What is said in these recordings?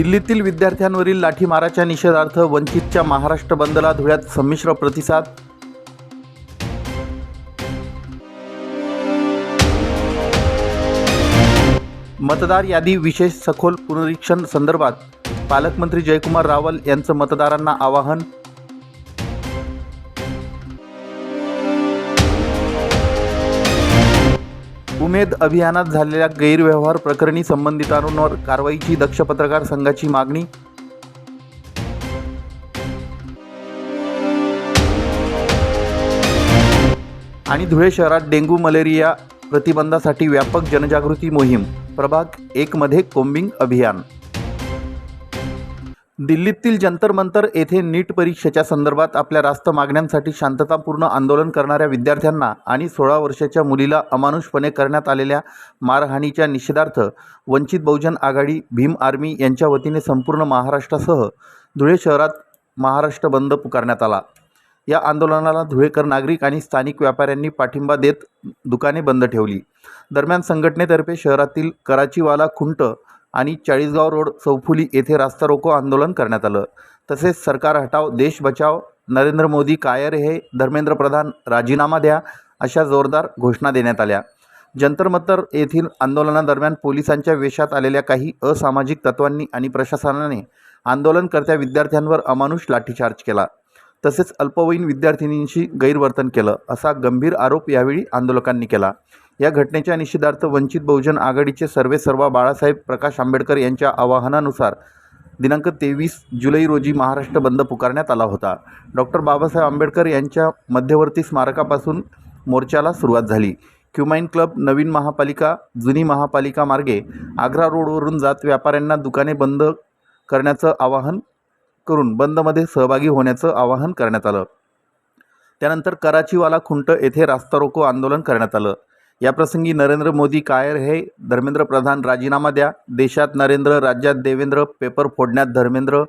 दिल्लीतील विद्यार्थ्यांवरील लाठीमाराच्या निषेधार्थ वंचितच्या महाराष्ट्र बंदला धुळ्यात संमिश्र प्रतिसाद। मतदार यादी विशेष सखोल पुनरीक्षण संदर्भात पालकमंत्री जयकुमार रावल यांचं मतदारांना आवाहन। उमेद अभियानात झालेल्या गैरव्यवहार प्रकरणी संबंधितांवर कारवाईची दक्ष पत्रकार संघाची मागणी। आणि धुळे शहरात डेंग्यू मलेरिया प्रतिबंधासाठी व्यापक जनजागृती मोहीम, प्रभाग 1 मध्ये कोम्बिंग अभियान। दिल्लीतील जंतर मंतर येथे नीट परीक्षेच्या संदर्भात आपल्या रास्त मागण्यांसाठी शांततापूर्ण आंदोलन करणाऱ्या विद्यार्थ्यांना आणि 16 वर्षाच्या मुलीला अमानुषपणे करण्यात आलेल्या मारहाणीच्या निषेधार्थ वंचित बहुजन आघाडी भीम आर्मी यांच्या वतीने संपूर्ण महाराष्ट्रासह धुळे शहरात महाराष्ट्र बंद पुकारण्यात आला। या आंदोलनाला धुळेकर नागरिक आणि स्थानिक व्यापाऱ्यांनी पाठिंबा देत दुकाने बंद ठेवली। दरम्यान संघटनेतर्फे शहरातील कराचीवाला खुंट आणि चाळीसगाव रोड चौफुली येथे रास्ता रोको आंदोलन करण्यात आलं। तसेच सरकार हटाव, देश बचाव, नरेंद्र मोदी कायर हे, धर्मेंद्र प्रधान राजीनामा द्या अशा जोरदार घोषणा देण्यात आल्या। जंतर मंतर येथील आंदोलनादरम्यान पोलिसांच्या वेशात आलेल्या काही असामाजिक तत्वांनी आणि प्रशासनाने आंदोलनकर्त्या विद्यार्थ्यांवर अमानुष लाठीचार्ज केला, तसेच अल्पवयीन विद्यार्थिनींशी गैरवर्तन केलं असा गंभीर आरोप यावेळी आंदोलकांनी केला। या घटनेच्या निषेधार्थ वंचित बहुजन आघाडीचे सर्वेसर्वा बाळासाहेब प्रकाश आंबेडकर यांच्या आवाहनानुसार दिनांक 23 जुलै रोजी महाराष्ट्र बंद पुकारण्यात आला होता। डॉक्टर बाबासाहेब आंबेडकर यांच्या मध्यवर्ती स्मारकापासून मोर्चाला सुरुवात झाली। क्युमाइन क्लब, नवीन महापालिका, जुनी महापालिका मार्गे आग्रा रोडवरून जात व्यापाऱ्यांना दुकाने बंद करण्याचं आवाहन करून बंदमध्ये सहभागी होण्याचं आवाहन करण्यात आलं। त्यानंतर कराचीवाला खुंट येथे रास्ता रोको आंदोलन करण्यात आलं। याप्रसंगी नरेंद्र मोदी कायर हे, धर्मेंद्र प्रधान राजीनामा द्या, देशात नरेंद्र राज्यात देवेंद्र, पेपर फोडण्यात धर्मेंद्र,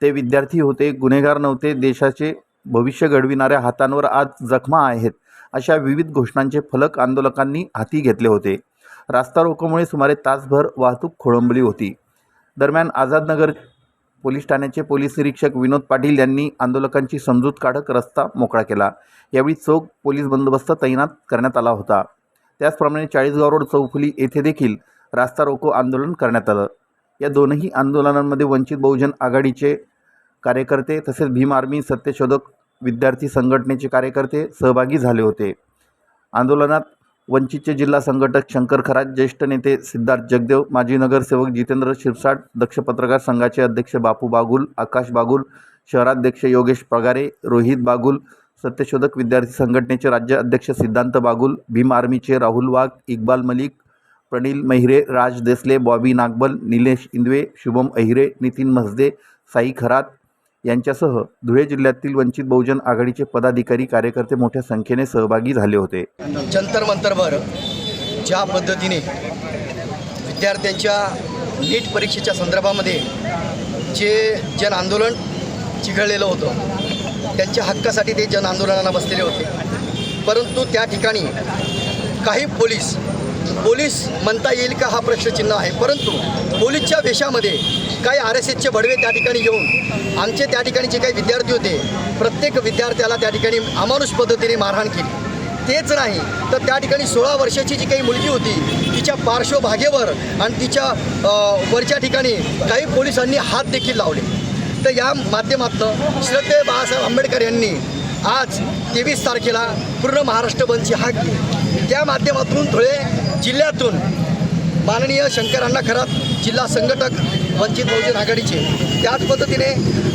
ते विद्यार्थी होते, गुन्हेगार नव्हते, देशाचे भविष्य घडविणाऱ्या हातांवर आज जखमा आहेत अशा विविध घोषणांचे फलक आंदोलकांनी हाती घेतले होते। रास्ता रोकोमुळे सुमारे तासभर वाहतूक खोळंबली होती। दरम्यान आझादनगर पोलीस ठाण्याचे पोलीस निरीक्षक विनोद पाटील यांनी आंदोलकांची समजूत काढत रस्ता मोकळा केला। यावेळी चोख पोलीस बंदोबस्त तैनात करण्यात आला होता। त्याचप्रमाणे चाळीसगाव रोड चौफुली येथे देखील रास्ता रोको आंदोलन करण्यात आलं। या दोनही आंदोलनांमध्ये वंचित बहुजन आघाडीचे कार्यकर्ते तसेच भीम आर्मी सत्यशोधक विद्यार्थी संघटनेचे कार्यकर्ते सहभागी झाले होते। आंदोलनात वंचितचे जिल्हा संघटक शंकर खरात, ज्येष्ठ नेते सिद्धार्थ जगदेव, माजी नगरसेवक जितेंद्र शिरसाट, दक्ष पत्रकार संघाचे अध्यक्ष बापू बागुल, आकाश बागुल, शहराध्यक्ष योगेश पगारे, रोहित बागुल, सत्यशोधक विद्यार्थी संघटनेचे राज्य अध्यक्ष सिद्धांत बागुल, भीम आर्मीचे राहुल वाघ, इक्बाल मलिक, प्रनिल महिरे, राज देसले, बॉबी नागबल, निलेश इंदवे, शुभम अहिरे, नितीन मसदे, साई खरात यांच्यासह धुळे जिल्ह्यातील वंचित बहुजन आघाडीचे पदाधिकारी कार्यकर्ते मोठ्या संख्येने सहभागी झाले होते। जंतर मंतरवर ज्या पद्धतीने विद्यार्थ्यांच्या नीट परीक्षेच्या संदर्भामध्ये जे जन आंदोलन चिघळलेलं होतं, त्यांच्या हक्कासाठी ते जन आंदोलनाला बसलेले होते। परंतु त्या ठिकाणी काही पोलीस म्हणता येईल का हा प्रश्नचिन्ह आहे, परंतु पोलीसच्या वेशामध्ये काही RSSचे बडवे त्या ठिकाणी येऊन आमचे त्या ठिकाणी जे काही विद्यार्थी होते, प्रत्येक विद्यार्थ्याला त्या ठिकाणी अमानुष पद्धतीने मारहाण केली। तेच नाही तर त्या ठिकाणी 16 वर्षाची जी काही मुलगी होती, तिच्या पार्श्वभागेवर आणि तिच्या वरच्या ठिकाणी काही पोलिसांनी हात देखील लावले। तर या माध्यमातून श्रद्धेय बाळासाहेब आंबेडकर यांनी आज 23 तारखेला पूर्ण महाराष्ट्र बंदची हाक दिली। त्या माध्यमातून धुळे जिल्ह्यातून माननीय शंकर अण्णा खरात, जिल्हा संघटक वंचित बहुजन आघाडीचे, त्याच पद्धतीने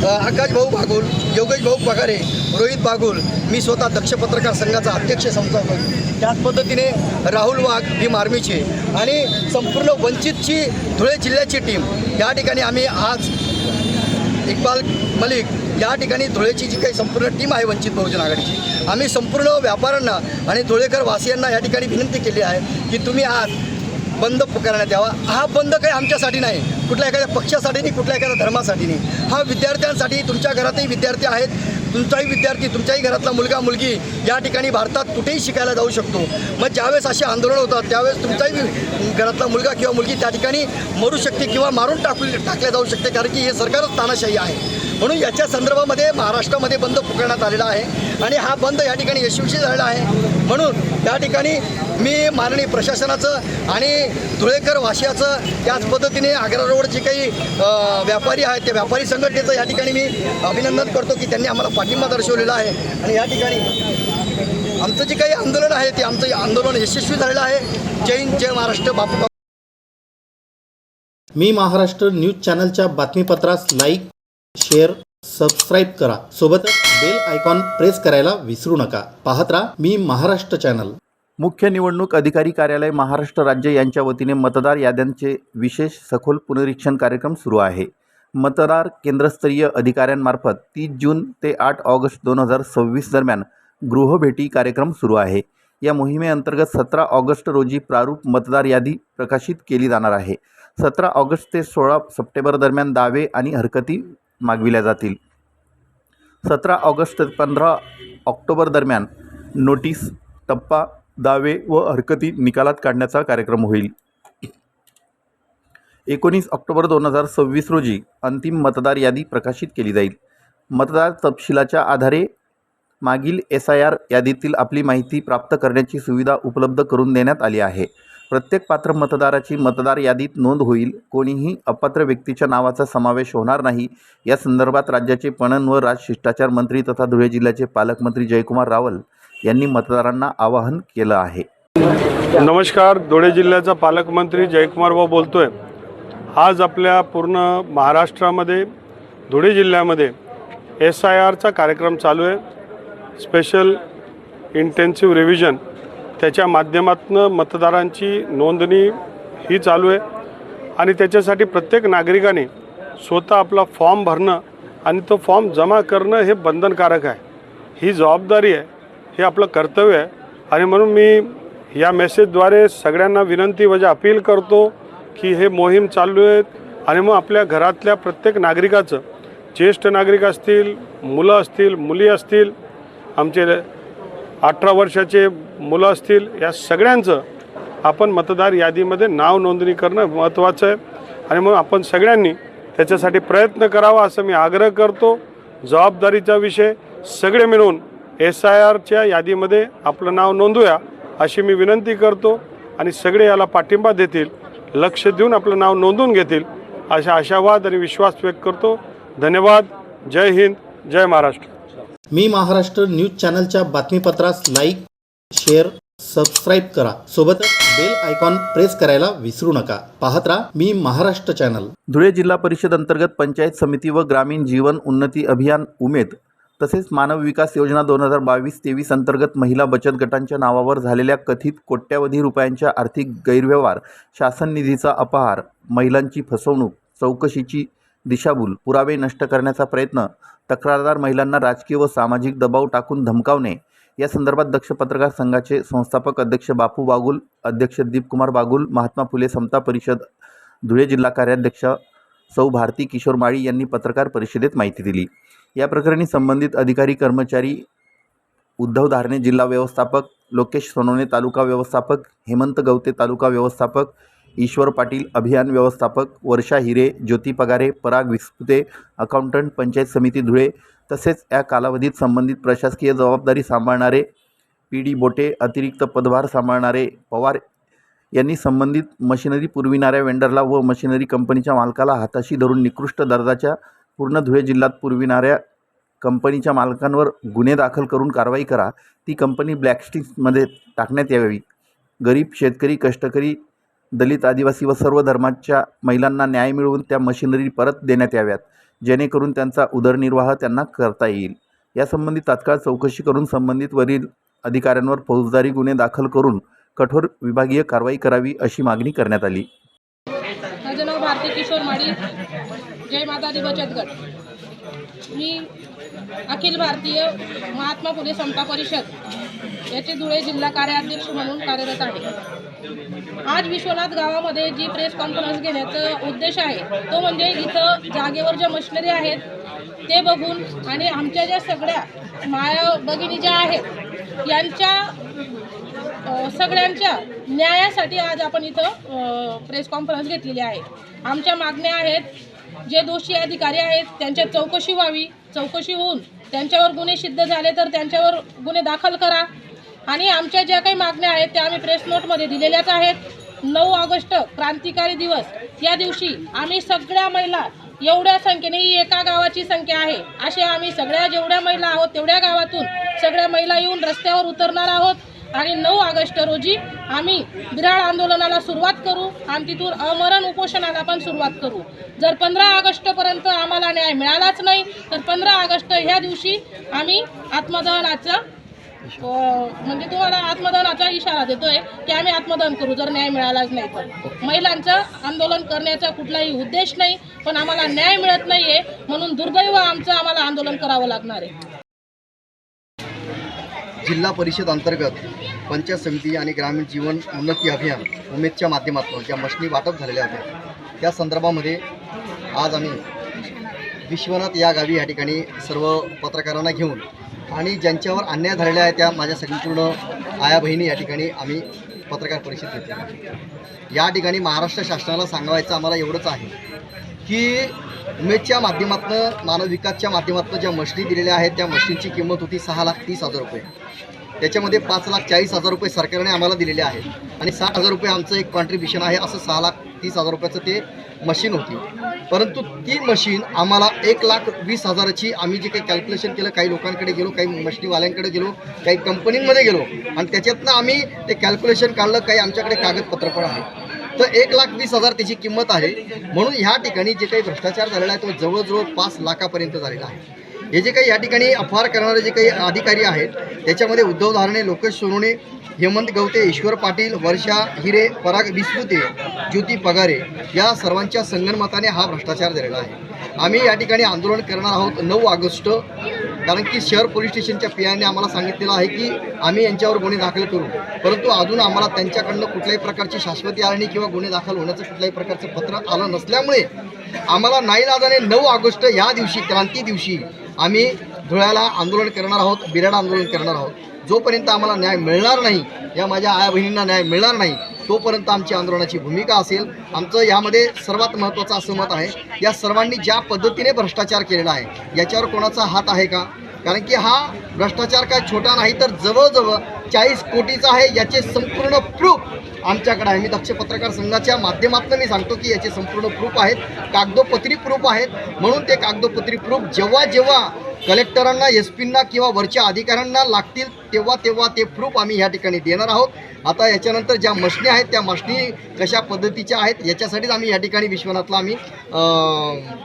आकाश भाऊ बागुल, योगेश भाऊ पगारे, रोहित बागुल, मी स्वतः दक्ष पत्रकार संघाचा अध्यक्ष संस्थापक, त्याच पद्धतीने राहुल वाघ भीम आर्मीचे आणि संपूर्ण वंचितची धुळे जिल्ह्याची टीम या ठिकाणी आम्ही आज इक्बाल मलिक या ठिकाणी धुळेची जी काही संपूर्ण टीम आहे वंचित बहुजन आघाडीची, आम्ही संपूर्ण व्यापाऱ्यांना आणि धुळेकर वासियांना या ठिकाणी विनंती केली आहे की तुम्ही आज बंद पुकारण्यात यावा। हा बंद काही आमच्यासाठी नाही, कुठल्या एखाद्या पक्षासाठी नाही, कुठल्या एखाद्या धर्मासाठी नाही, हा विद्यार्थ्यांसाठी। तुमच्या घरातही विद्यार्थी आहेत, तुमचाही विद्यार्थी, तुमच्याही घरातला मुलगा मुलगी या ठिकाणी भारतात कुठेही शिकायला जाऊ शकतो. मग ज्यावेळेस असे आंदोलन होतात त्यावेळेस तुमचाही घरातला मुलगा किंवा मुलगी त्या ठिकाणी मरू शकते किंवा मारून टाकल्या जाऊ शकते, कारण की हे सरकारच तानाशाही आहे. म्हणून याच्या संदर्भामध्ये महाराष्ट्रामध्ये बंद पुकारण्यात आलेला आहे आणि हा बंद या ठिकाणी यशस्वी झालेला आहे. म्हणून त्या ठिकाणी मी माननीय प्रशासनाचं आणि धुळेकर वाशियाचं, त्याच पद्धतीने आग्रा रोड जे काही व्यापारी आहेत त्या व्यापारी संघटनेचं या ठिकाणी मी अभिनंदन करतो की त्यांनी आम्हाला पाठिंबा दर्शवलेला आहे. आणि या ठिकाणी आमचं जे काही आंदोलन आहे ते आमचं आंदोलन यशस्वी झालेलं आहे. जय हिंद, जय महाराष्ट्र. बापू. मी महाराष्ट्र न्यूज चॅनलच्या बातमीपत्रास लाईक, शेअर, सबस्क्राईब करा. सोबतच बेल आयकॉन प्रेस करायला विसरू नका. पाहत राहा मी महाराष्ट्र चॅनल. मुख्य निवडणूक अधिकारी कार्यालय महाराष्ट्र राज्य यांच्या वतीने मतदार याद्यांचे विशेष सखोल पुनरीक्षण कार्यक्रम सुरू आहे. मतदार केंद्रस्तरीय अधिकाऱ्यांमार्फत 30 जून ते 8 ऑगस्ट 2026 दरम्यान गृहभेटी कार्यक्रम सुरू आहे. या मोहिमेअंतर्गत 17 ऑगस्ट रोजी प्रारूप मतदार यादी प्रकाशित केली जाणार आहे. 17 ऑगस्ट ते 16 सप्टेंबर दरम्यान दावे आणि हरकती मागविल्या जातील. 17 ऑगस्ट ते 15 ऑक्टोबर दरम्यान नोटीस, टप्पा, दावे व हरकती निकालात काढण्याचा कार्यक्रम होईल. 19 ऑक्टोबर 2026 रोजी अंतिम मतदार यादी प्रकाशित केली जाईल. मतदार तपशिलाच्या आधारे मागील SIR यादीतील आपली माहिती प्राप्त करण्याची सुविधा उपलब्ध करून देण्यात आली आहे. प्रत्येक पात्र मतदाराची मतदार यादीत नोंद होईल. कोणीही अपात्र व्यक्तीच्या नावाचा समावेश होणार नाही. या संदर्भात राज्याचे पणन व राजशिष्टाचार मंत्री तथा धुळे जिल्ह्याचे पालकमंत्री जयकुमार रावल यांनी मतदारांना आवाहन केलं आहे. नमस्कार, धुळे जिल्ह्याचा पालकमंत्री जयकुमार राव बोलतोय. आज आपल्या पूर्ण महाराष्ट्रामध्ये धुळे जिल्ह्यामध्ये SIRचा कार्यक्रम चालू आहे. स्पेशल इंटेन्सिव्ह रिव्हिजन, त्याच्या माध्यमातून मतदारांची नोंदणी ही चालू आहे आणि त्याच्यासाठी प्रत्येक नागरिकाने स्वतः आपला फॉर्म भरणं आणि तो फॉर्म जमा करणं हे बंधनकारक आहे. ही जबाबदारी आहे, हे आपलं कर्तव्य आहे. आणि म्हणून मी या मेसेजद्वारे सगळ्यांना विनंती म्हणजे अपील करतो की हे मोहीम चालू आहेत आणि मग आपल्या घरातल्या प्रत्येक नागरिकाचं, ज्येष्ठ नागरिक असतील, मुलं असतील, मुली असतील, आमचे 18 वर्षाचे मुलं असतील, या सगळ्यांचं आपण मतदार यादीमध्ये नाव नोंदणी करणं महत्त्वाचं आहे. आणि मग आपण सगळ्यांनी त्याच्यासाठी प्रयत्न करावा असं मी आग्रह करतो. जबाबदारीचा विषय, सगळे मिळून SIRच्या यादीमध्ये आपलं नाव नोंदवूया अशी मी विनंती करतो आणि सगळे याला पाठिंबा देतील, लक्ष देऊन आपलं नाव नोंदवून घेतील अशा आशावाद आणि विश्वास व्यक्त करतो. धन्यवाद. जय हिंद, जय महाराष्ट्र. मी महाराष्ट्र न्यूज चॅनलच्या बातमीपत्रास लाईक, शेअर, सबस्क्राईब करा. सोबतच बेल आयकॉन प्रेस करायला विसरू नका. पाहत राहा मी महाराष्ट्र चॅनल. धुळे जिल्हा परिषद अंतर्गत पंचायत समिती व ग्रामीण जीवन उन्नती अभियान उमेद तसेच मानव विकास योजना 2022-23 अंतर्गत महिला बचत गटांच्या नावावर झालेल्या कथित कोट्यवधी रुपयांच्या आर्थिक गैरव्यवहार, शासन निधीचा अपहार, महिलांची फसवणूक, चौकशीची दिशाभूल, पुरावे नष्ट करण्याचा प्रयत्न, तक्रारदार महिलांना राजकीय व सामाजिक दबाव टाकून धमकावणे या संदर्भात दक्ष पत्रकार संघाचे संस्थापक अध्यक्ष बापू बागुल, अध्यक्ष दीपकुमार बागुल, महात्मा फुले समता परिषद धुळे जिल्हा कार्याध्यक्ष सौ भारती किशोर माळी यांनी पत्रकार परिषदेत माहिती दिली. या प्रकरणी संबंधित अधिकारी कर्मचारी उद्धव धारणे जिल्हा व्यवस्थापक, लोकेश सोनवणे तालुका व्यवस्थापक, हेमंत गवते तालुका व्यवस्थापक, ईश्वर पाटील अभियान व्यवस्थापक, वर्षा हिरे, ज्योती पगारे, पराग विस्पुते अकाउंटंट, पंचायत समिती धुळे तसेच या कालावधीत संबंधित प्रशासकीय जबाबदारी सांभाळणारे PD बोटे, अतिरिक्त पदभार सांभाळणारे पवार यांनी संबंधित मशिनरी पुरविणाऱ्या वेंडरला व मशिनरी कंपनीच्या मालकाला हाताशी धरून निकृष्ट दर्जाच्या पूर्ण धुळे जिल्ह्यात पुरविणाऱ्या कंपनीच्या मालकांवर गुन्हे दाखल करून कारवाई करा. ती कंपनी ब्लॅकलिस्टमध्ये टाकण्यात यावी. गरीब शेतकरी, कष्टकरी, दलित, आदिवासी व सर्व धर्माच्या महिलांना न्याय मिळवून त्या मशिनरी परत देण्यात याव्यात, जेणेकरून त्यांचा उदरनिर्वाह त्यांना करता येईल. यासंबंधी तात्काळ चौकशी करून संबंधित वरील अधिकाऱ्यांवर फौजदारी गुन्हे दाखल करून कठोर विभागीय कारवाई करावी अशी मागणी करण्यात आली. माझं नाव भारती किशोर माळी, जय माता दी बचत गट. मी अखिल भारतीय महात्मा फुले समता परिषद याचे धुळे जिल्हा कार्याध्यक्ष म्हणून कार्यरत आहे. आज विश्वनाथ गावामध्ये जी प्रेस कॉन्फरन्स घेण्याचा उद्देश आहे तो म्हणजे इथं जागेवर ज्या मशिनरी आहेत ते बघून आणि आमच्या ज्या सगळ्या माया भगिनी ज्या आहेत यांच्या सगळ्यांच्या न्यायासाठी आज आपण इथं प्रेस कॉन्फरन्स घेतलेली आहे. आमच्या मागण्या आहेत, जे दोषी अधिकारी आहेत त्यांच्या चौकशी व्हावी, चौकशी होऊन त्यांच्यावर गुन्हे सिद्ध झाले तर त्यांच्यावर गुन्हे दाखल करा. आणि आमच्या ज्या काही मागण्या आहेत त्या आम्ही प्रेस नोटमध्ये दिलेल्याच आहेत. 9 ऑगस्ट क्रांतिकारी दिवस या दिवशी आम्ही सगळ्या महिला एवढ्या संख्येने, ही एका गावाची संख्या आहे, असे आम्ही सगळ्या जेवढ्या महिला आहोत तेवढ्या गावातून सगळ्या महिला येऊन रस्त्यावर उतरणार आहोत. आणि 9 ऑगस्ट रोजी आम्ही बिराड आंदोलनाला सुरुवात करू आणि तिथून अमरण उपोषणाला पण सुरुवात करू. जर 15 ऑगस्टपर्यंत आम्हाला न्याय मिळालाच नाही तर 15 ऑगस्ट ह्या दिवशी आम्ही आत्मदहनाचा म्हणजे तुम्हाला आत्मदहनाचा इशारा देतोय की आम्ही आत्मदहन करू जर न्याय मिळालाच नाही तर. महिलांचं आंदोलन करण्याचा कुठलाही उद्देश नाही, पण आम्हाला न्याय मिळत नाहीये म्हणून दुर्दैव आमचं आम्हाला आंदोलन करावं लागणार आहे. जिल्हा परिषद अंतर्गत पंचायत समिती आणि ग्रामीण जीवन उन्नती अभियान उमेदच्या माध्यमातून ज्या मशिनी वाटप झालेल्या आहेत त्या संदर्भामध्ये आज आम्ही विश्वनाथ या गावी या ठिकाणी सर्व पत्रकारांना घेऊन आणि ज्यांच्यावर अन्याय झालेला आहे त्या माझ्या संपूर्ण आया बहिणी या ठिकाणी आम्ही पत्रकार परिषद घेतली. या ठिकाणी महाराष्ट्र शासनाला सांगायचं आम्हाला एवढंच आहे की उमेदच्या माध्यमातून मानव विकासच्या माध्यमातून ज्या मशिनी दिलेल्या आहेत त्या मशिनीची किंमत होती 6,30,000 रुपये. त्याच्यामध्ये 5,40,000 रुपये सरकारने आम्हाला दिलेले आहेत आणि 60,000 रुपये आमचं एक कॉन्ट्रीब्युशन आहे. असं 6,30,000 रुपयाचं ते मशीन होती. परंतु ती मशीन आम्हाला 1,20,000ची आम्ही जे काही कॅल्क्युलेशन केलं, काही लोकांकडे गेलो, काही मशिनीवाल्यांकडे गेलो, काही कंपनींमध्ये गेलो आणि त्याच्यातनं आम्ही ते कॅल्क्युलेशन काढलं. काही आमच्याकडे कागदपत्र पण आहे. तर 1,20,000 त्याची किंमत आहे. म्हणून ह्या ठिकाणी जे काही भ्रष्टाचार झालेला आहे तो जवळजवळ 5 लाखापर्यंत झालेला आहे. हे जे काही या ठिकाणी अफार करणारे जे काही अधिकारी आहेत त्याच्यामध्ये उद्धव धारणे, लोकेश सोनवणे, हेमंत गवते, ईश्वर पाटील, वर्षा हिरे, पराग विस्पुते, ज्योती पगारे या सर्वांच्या संगनमताने हा भ्रष्टाचार झालेला आहे. आम्ही या ठिकाणी आंदोलन करणार आहोत 9 ऑगस्ट, कारण की शहर पोलीस स्टेशनच्या पीआयने आम्हाला सांगितलेलं आहे की आम्ही यांच्यावर गुन्हे दाखल करू, परंतु अजून आम्हाला त्यांच्याकडनं कुठल्याही प्रकारची शाश्वती आली नाही किंवा गुन्हे दाखल होण्याचं कुठल्याही प्रकारचं पत्र आलं नसल्यामुळे आम्हाला नाईलाजाने 9 ऑगस्ट या दिवशी, क्रांती दिवशी आम्ही धुळ्याला आंदोलन करणार आहोत, बिराड आंदोलन करणार आहोत. जोपर्यंत आम्हाला न्याय मिळणार नाही, या माझ्या आया बहिणींना न्याय मिळणार नाही, तोपर्यंत आमची आंदोलनाची भूमिका असेल. आमचं यामध्ये सर्वात महत्त्वाचं असं मत आहे, या सर्वांनी ज्या पद्धतीने भ्रष्टाचार केलेला आहे याच्यावर कोणाचा हात आहे का? कारण की हा भ्रष्टाचार काय छोटा नाही तर जवळजवळ 40 कोटीचा आहे. याचे संपूर्ण प्रूफ आमच्याकडे आहे. मी दक्ष पत्रकार संघाच्या माध्यमातून मी सांगतो की याचे संपूर्ण प्रूफ आहेत, कागदोपत्री प्रूफ आहेत. म्हणून ते कागदोपत्री प्रूफ जेव्हा जेव्हा कलेक्टरांना, एसपींना किंवा वरच्या अधिकाऱ्यांना लागतील तेव्हा ते प्रूफ आम्ही या ठिकाणी देणार आहोत. आता याच्यानंतर ज्या मशिनी आहेत त्या मशिनी कशा पद्धतीच्या आहेत याच्यासाठीच आम्ही या ठिकाणी विश्वनाथला आम्ही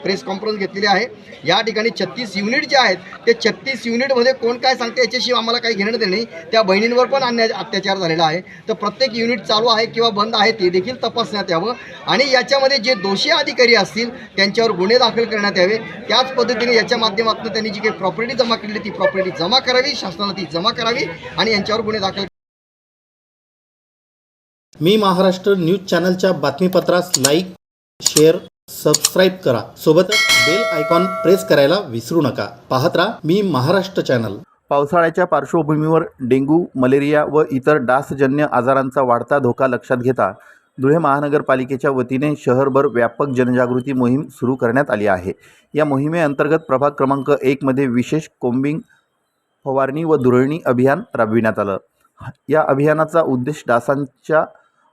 प्रेस कॉन्फरन्स घेतलेली आहे. या ठिकाणी 36 युनिट जे आहेत ते 36 युनिटमध्ये कोण काय सांगते याच्याशिवाय आम्हाला काही घेणं देणं नाही. त्या बहिणींवर पण अत्याचार झालेला आहे. तर प्रत्येक युनिट चालू आहे किंवा बंद आहे ते देखील तपासण्यात यावं आणि याच्यामध्ये जे दोषी अधिकारी असतील त्यांच्यावर गुन्हे दाखल करण्यात यावे. त्याच पद्धतीने याच्या माध्यमातून त्यांनी जी काही प्रॉपर्टी जमा केलेली ती प्रॉपर्टी जमा करावी, शासनाला ती जमा करावी आणि यांच्यावर गुन्हे दाखल. मी महाराष्ट्र न्यूज चॅनलच्या बातमीपत्रास लाईक, शेअर, सबस्क्राईब करा. सोबतच बेल आयकॉन प्रेस करायला विसरू नका. पाहत राहा मी महाराष्ट्र चॅनल. पावसाळ्याच्या पार्श्वभूमीवर डेंग्यू, मलेरिया व इतर डासजन्य आजारांचा वाढता धोका लक्षात घेता धुळे महानगरपालिकेच्या वतीने शहरभर व्यापक जनजागृती मोहीम सुरू करण्यात आली आहे. या मोहिमेअंतर्गत प्रभाग क्रमांक 1 मध्ये विशेष कोम्बिंग, फवारणी व धुळणी अभियान राबविण्यात आलं. या अभियानाचा उद्देश डासांच्या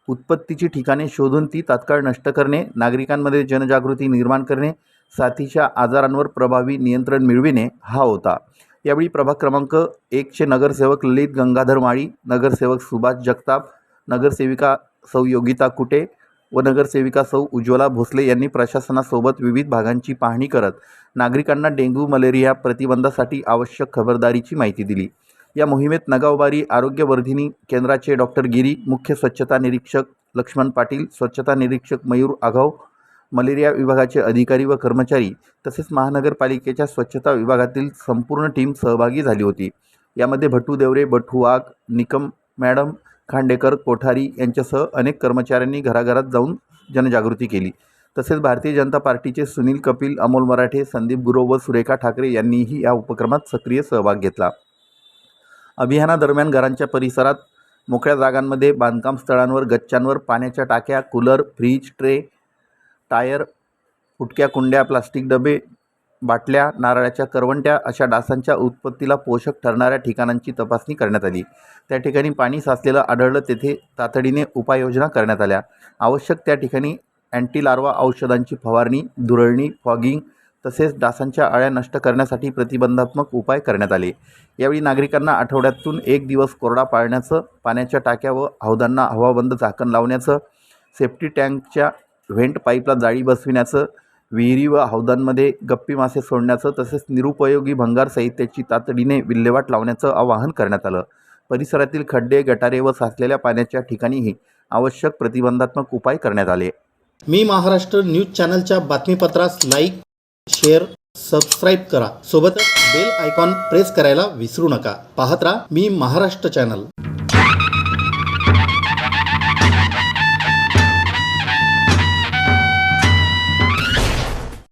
उत्पत्तीची ठिकाणे शोधून ती तात्काळ नष्ट करणे, नागरिकांमध्ये जनजागृती निर्माण करणे, साथीच्या आजारांवर प्रभावी नियंत्रण मिळविणे हा होता. यावेळी प्रभाग क्रमांक 1चे नगरसेवक ललित गंगाधर माळी, नगरसेवक सुभाष जगताप, नगरसेविका सौ योगिता कुटे व नगरसेविका सौ उज्ज्वला भोसले यांनी प्रशासनासोबत विविध भागांची पाहणी करत नागरिकांना डेंग्यू, मलेरिया प्रतिबंधासाठी आवश्यक खबरदारीची माहिती दिली. या मोहिमेत नगावबारी आरोग्यवर्धिनी केंद्राचे डॉक्टर गिरी, मुख्य स्वच्छता निरीक्षक लक्ष्मण पाटील, स्वच्छता निरीक्षक मयूर आघाव, मलेरिया विभागाचे अधिकारी व कर्मचारी तसेच महानगरपालिकेच्या स्वच्छता विभागातील संपूर्ण टीम सहभागी झाली होती. यामध्ये भट्टू देवरे, बठू वाघ, निकम मॅडम, खांडेकर, कोठारी यांच्यासह अनेक कर्मचाऱ्यांनी घराघरात जाऊन जनजागृती केली. तसेच भारतीय जनता पार्टीचे सुनील कपिल, अमोल मराठे, संदीप गुरव व सुरेखा ठाकरे यांनीही या उपक्रमात सक्रिय सहभाग घेतला. अभियानादरम्यान घरांच्या परिसरात मोकळ्या जागांमध्ये, बांधकाम स्थळांवर, गच्च्यांवर पाण्याच्या टाक्या, कूलर, फ्रीज, ट्रे, टायर, फुटक्या कुंड्या, प्लास्टिक डबे, बाटल्या, नारळाच्या करवंट्या अशा डासांच्या उत्पत्तीला पोषक ठरणाऱ्या ठिकाणांची तपासणी करण्यात आली. त्या ठिकाणी पाणी साचलेलं आढळलं तेथे तातडीने उपाययोजना करण्यात आल्या. आवश्यक त्या ठिकाणी अँटी लार्वा औषधांची फवारणी, धुरळणी, फॉगिंग तसेच डासांच्या अळ्या नष्ट करण्यासाठी प्रतिबंधात्मक उपाय करण्यात आले. यावेळी नागरिकांना आठवड्यातून 1 दिवस कोरडा पाळण्याचं, पाण्याच्या टाक्या व हौदांना हवाबंद झाकण लावण्याचं, सेफ्टी टँकच्या व्हेंट पाईपला जाळी बसविण्याचं, विहिरी व हौदांमध्ये गप्पी मासे सोडण्याचं तसेच निरुपयोगी भंगार साहित्याची तातडीने विल्हेवाट लावण्याचं आवाहन करण्यात आलं. परिसरातील खड्डे, गटारे व साचलेल्या पाण्याच्या ठिकाणीही आवश्यक प्रतिबंधात्मक उपाय करण्यात आले. मी महाराष्ट्र न्यूज चॅनलच्या बातमीपत्रास लाईक, शेअर, सबस्क्राईब करा. सोबतच बेल आयकॉन प्रेस करायला विसरू नका. पाहत राहा मी महाराष्ट्र चॅनल.